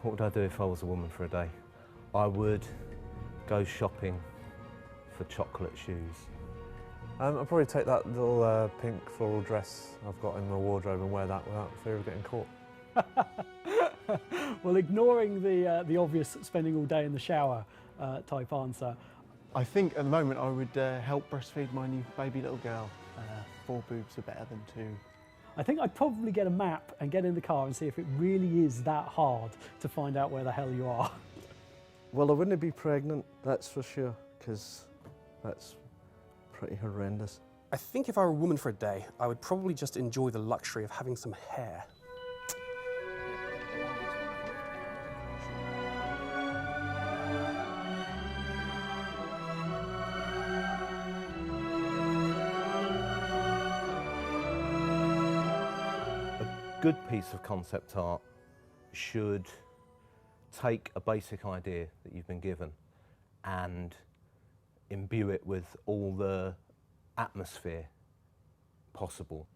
What would I do if I was a woman for a day? I would go shopping for chocolate shoes. I'd probably take that little pink floral dress I've got in my wardrobe and wear that without fear of getting caught. Well, ignoring the obvious spending all day in the shower type answer. I think at the moment I would help breastfeed my new baby little girl. 4 boobs are better than 2. I think I'd probably get a map and get in the car and see if it really is that hard to find out where the hell you are. Well, I wouldn't be pregnant, that's for sure, because that's pretty horrendous. I think if I were a woman for a day, I would probably just enjoy the luxury of having some hair. A good piece of concept art should take a basic idea that you've been given and imbue it with all the atmosphere possible.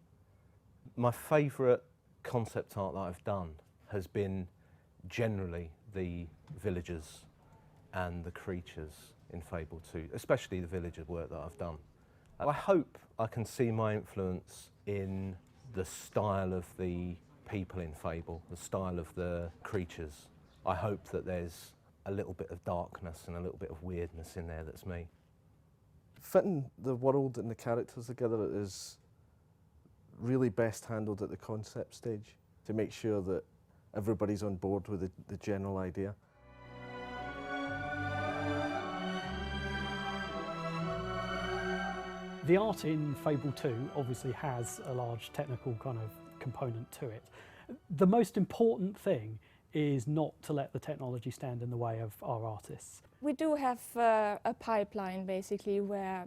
My favourite concept art that I've done has been generally the villagers and the creatures in Fable 2, especially the villager work that I've done. I hope I can see my influence in the style of the people in Fable, the style of the creatures. I hope that there's a little bit of darkness and a little bit of weirdness in there that's me. Fitting the world and the characters together is really best handled at the concept stage to make sure that everybody's on board with the general idea. The art in Fable 2 obviously has a large technical kind of component to it. The most important thing is not to let the technology stand in the way of our artists. We do have a pipeline basically where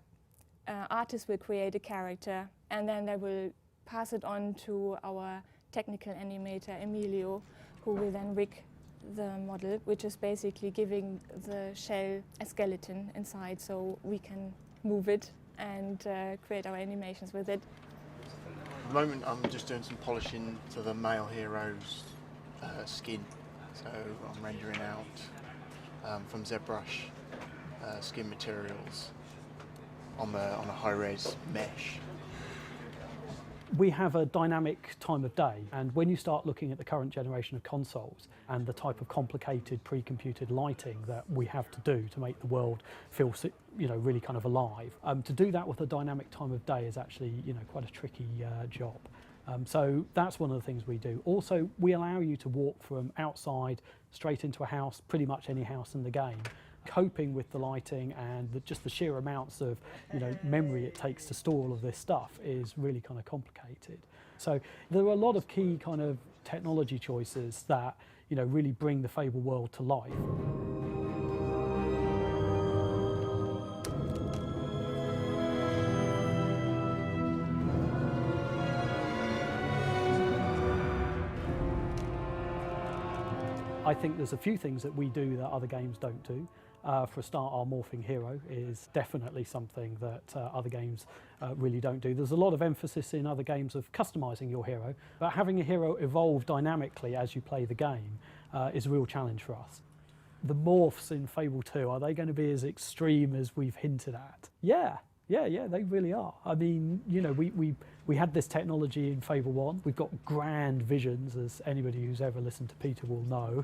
artists will create a character and then they will pass it on to our technical animator Emilio, who will then rig the model, which is basically giving the shell a skeleton inside so we can move it and create our animations with it. At the moment I'm just doing some polishing to the male hero's skin. So I'm rendering out from ZBrush skin materials on a high-res mesh. We have a dynamic time of day, and when you start looking at the current generation of consoles and the type of complicated pre-computed lighting that we have to do to make the world feel, really kind of alive, to do that with a dynamic time of day is actually, quite a tricky job. So that's one of the things we do. Also, we allow you to walk from outside straight into a house, pretty much any house in the game. Coping with the lighting and just the sheer amounts of memory it takes to store all of this stuff is really kind of complicated. So there are a lot of key kind of technology choices that really bring the Fable world to life. I think there's a few things that we do that other games don't do. For a start, our morphing hero is definitely something that other games really don't do. There's a lot of emphasis in other games of customising your hero, but having a hero evolve dynamically as you play the game is a real challenge for us. The morphs in Fable 2, are they going to be as extreme as we've hinted at? Yeah, they really are. I mean, we had this technology in Fable 1. We've got grand visions, as anybody who's ever listened to Peter will know.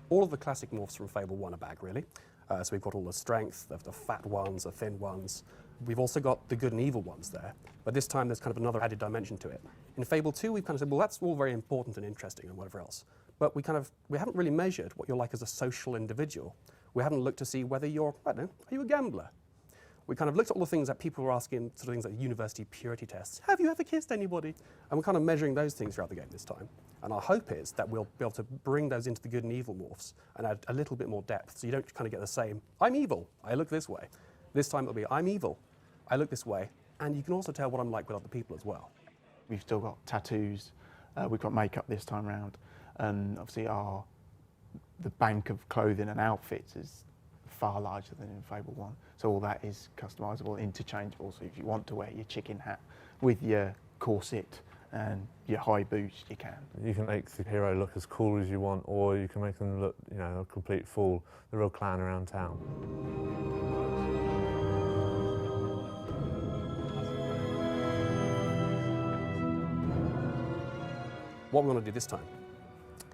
All of the classic morphs from Fable 1 are back, really. So we've got all the strength, the fat ones, the thin ones. We've also got the good and evil ones there, but this time there's kind of another added dimension to it. In Fable 2, we've kind of said, well, that's all very important and interesting and whatever else, but we haven't really measured what you're like as a social individual. We haven't looked to see whether you're, I don't know, are you a gambler? We kind of looked at all the things that people were asking, sort of things like university purity tests. Have you ever kissed anybody? And we're kind of measuring those things throughout the game this time. And our hope is that we'll be able to bring those into the good and evil morphs and add a little bit more depth, so you don't kind of get the same, I'm evil, I look this way. This time it'll be, I'm evil, I look this way, and you can also tell what I'm like with other people as well. We've still got tattoos, we've got makeup this time round, and obviously the bank of clothing and outfits is far larger than in Fable 1. So all that is customisable, interchangeable. So if you want to wear your chicken hat with your corset and your high boost you can. You can make the hero look as cool as you want, or you can make them look, you know, a complete fool, the real clown around town. What we want to do this time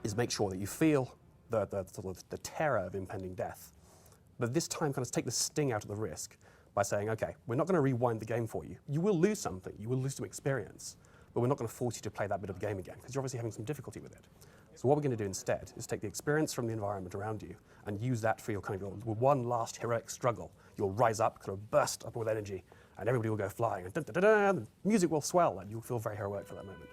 is make sure that you feel the terror of impending death, but this time kind of take the sting out of the risk by saying, okay, we're not going to rewind the game for you. You will lose something, you will lose some experience, but we're not going to force you to play that bit of the game again, because you're obviously having some difficulty with it. So what we're going to do instead is take the experience from the environment around you and use that for your kind of your one last heroic struggle. You'll rise up, kind of burst up with energy, and everybody will go flying, and the music will swell, and you'll feel very heroic for that moment.